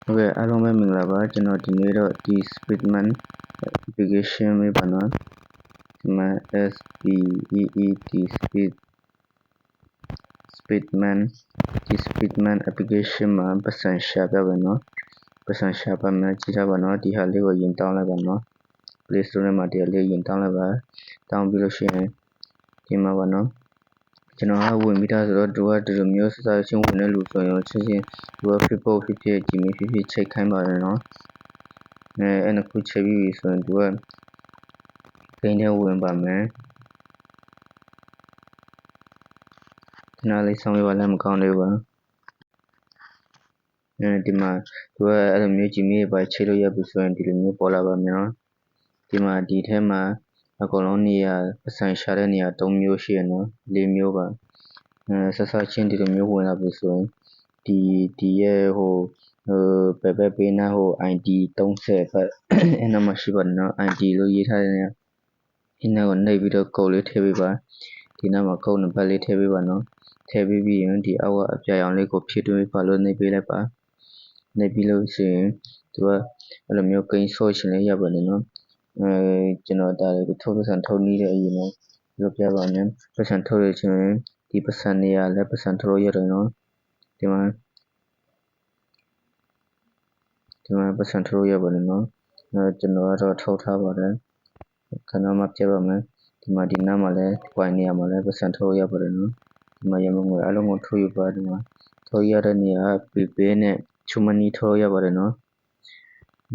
ဟုတ်ကဲ့အားလုံးပဲမင်္ဂလာပါကျွန်တော်ဒီနေ့တော့ဒီ Speedman application လေးပါနော်ဒီမှာ Speedman application မှာပတ်စံရှာပြပါနော်ပတ်စံရှာပါမယ်ကြည့်ထားပါနော်ဒီဟာလေးကိုရင်တောင်းလိုက်ပါနော် Play Store မှာဒီဟာလေးရင်တောင်းလိုက်ပါတောင်းပြီးလို့ရှိရင်ဒီမှာပါနော်ကျွန်တော်ကဝင်ပြီးသားဆိုတော့သူကဒီလိုမျိုးစစချင်းဝင်တဲ့လူဆိုရင်ချင်းချင်းသူက Facebook ဖြစ်ဖြစ် Gmail ဖြစ်ဖြစ်ချိန်ခိုင်းပါတယ်နော်အဲ့နှစ်ခုချိန်ပြီးဆိုရင်သူကဂိမ်းထဲဝင်ပါမယ်ခဏလေးဆောင်ရွက်ပါလည်းမကောင်းသေးဘူးဒီမှာသူကအဲ့လိုမျိုး Gmail ပဲချိန်လို့ရပြီဆိုရင်ဒီလိုမျိုးပေါ်လာပါမယ်နော်ဒီမှာဒီထဲမှာအကုန်လုံးနေရာပတ်စံရှာတဲ့နေရာ3မျိုးရှိရနော်4မျိုးပါဆက်စချင်းဒီလိုမျိုးဝင်လာပြီဆိုရင်ဒီရဲ့ဟိုပဲပေးနာဟို ID 30ပဲအဲ့နာမှာရှိပါတယ်နော် ID လို့ရေးထားတဲ့နေရာဒီနာကိုနှိပ်ပြီးတော့ကုတ်လေးထည့်ပေးပါဒီနာမှာကုတ်နံပါတ်လေးထည့်ပေးပါနော်ထည့်ပြီးရင်ဒီအောက်ကအပြာရောင်လေးကိုဖြည့်သွင်းပါလို့နှိပ်ပေးလိုက်ပါနှိပ်ပြီးလို့ရှိရင်သူကအဲ့လိုမျိုးကိန်းဆော့ရှင်လေးရပါတယ်နော်ကျွန်တော်ဒါလေးထုတ်ပတ်စံထုတ်နေတဲ့အရင်နော်ပြောပြပါမယ်ပတ်စံထုတ်ရခြင်းဒီပတ်စံနေရာလဲပတ်စံထုတ်လို့ရတယ်နော်ဒီမှာပတ်စံထုတ်လို့ရပါတယ်နော်ကျွန်တော်ကတော့ထုတ်ထားပါတယ်ခဏမှပြပါမယ်ဒီမှာဒီနားမှာလဲပွိုင်နေရာမှာလဲပတ်စံထုတ်လို့ရပါတယ်နော်ဒီမှာရမငွေအလုံးကိုထုတ်ရပါဒီမှာထုတ်ရတဲ့နေရာ Prepaid နဲ့ Chumani ထုတ်ရပါတယ်နော်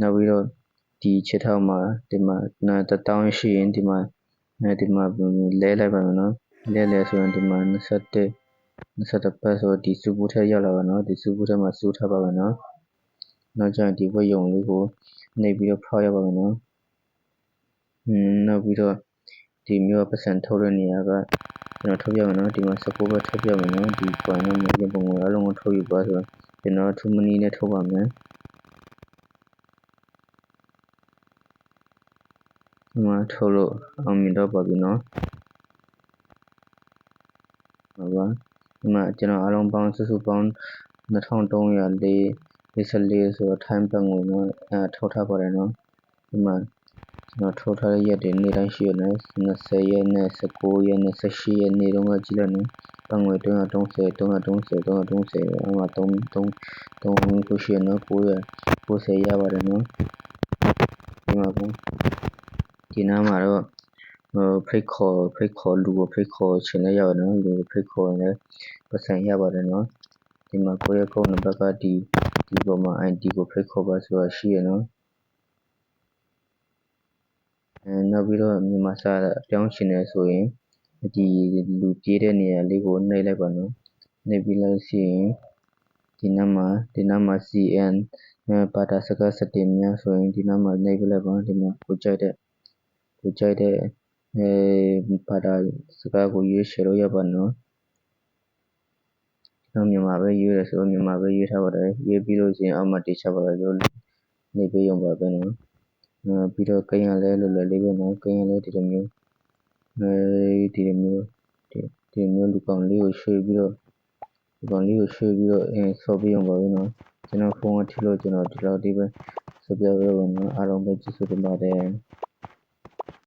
နောက်ပြီးတော့ဒီချက်ထောက်မှာဒီမှာ1000ရှိရင်ဒီမှာလဲလိုက်ပါမယ်နော်လဲဆိုရင်ဒီမှာ21ပတ်ဆိုဒီစုဘူးထဲရောက်လာပါနော်ဒီစုဘူးထဲမှာစုထားပါမယ်နော်နောက်ကျရင်ဒီဝက်ယုံလေးကိုနှိပ်ပြီးတော့ဖောက်ရပါမယ်နော်နောက်ပြီးတော့ဒီမျိုးပတ်စံထုတ်တဲ့နေရာကကျွန်တော်ထုတ်ပြမယ်နော်ဒီမှာ19ပဲထုတ်ပြမယ်နော်ဒီ coin နဲ့မြေပုံကိုအလုံးကိုထုတ်ယူပါဆိုတော့ကျွန်တော် Chumani နဲ့ထုတ်ပါမယ်ဒီမှာထုတ်လို့အောင်မြင်တော့ပါပြီနော်ဟုတ်ပါဒီမှာကျွန်တော်အလုံးပေါင်းစုပေါင်း2344ဆိုတော့ time ပတ်ငွေနော်ထုတ်ထားပါတယ်နော်ဒီမှာကျွန်တော်ထုတ်ထားတဲ့ရက်တွေနေ့တိုင်းရှိရနေ20ရက်နဲ့19ရက်နဲ့18ရက်နေ့တုန်းကကြည့်လိုက်နော်ပတ်ငွေ330အမှ3ခုရှိရနော်90ရပါတယ်နော်ဒီမှာဒီနားမှာတော့ဖိတ်ခေါ်လူကိုဖိတ်ခေါ်ချင်လည်းရပါတယ်နော်လူကိုဖိတ်ခေါ်ရင်လည်းပတ်စံရပါတယ်နော်ဒီမှာကိုယ့်ရဲ့ကုန်းနံပါတ်ကဒီပေါ်မှာ ID ကိုဖိတ်ခေါ်ပါဆိုတာရှိရနော်နောက်ပြီးတော့မြန်မာစာပြောင်းချင်တယ်ဆိုရင်ဒီလူပြေးတဲ့နေရာလေးကိုနှိပ်လိုက်ပါနော်နှိပ်ပြီးလို့ရှိရင်ဒီနားမှာ CN ဘာသာစကားစတင်များဆိုရင်ဒီနားမှာနှိပ်လိုက်ပါဒီမှာကိုကြိုက်တဲ့ဘာသာစကားကိုရွေးချယ်လို့ရပါနော်ကျွန်တော်မြန်မာပဲရွေးရဆိုမြန်မာပဲရွေးထားပါတယ်ရွေးပြီးလို့ရှိရင်အောက်မှာတိကျပါလို့နှိပ်ပေးရုံပါပဲနော်ပြီးတော့ကိန်းရလဲလွယ်လွယ်လေးပဲနော်ကိန်းရလဲဒီလိုမျိုးလူကောင်လေးကိုရွှေ့ပြီးတော့ဆော့ပြီးရုံပါပဲနော်ကျွန်တော်ဖုန်းကထိလို့ကျွန်တော်ဒီလောက်လေးပဲဆော့ပြရပါမယ်အားလုံးပဲကျေးဇူးတင်ပါတယ်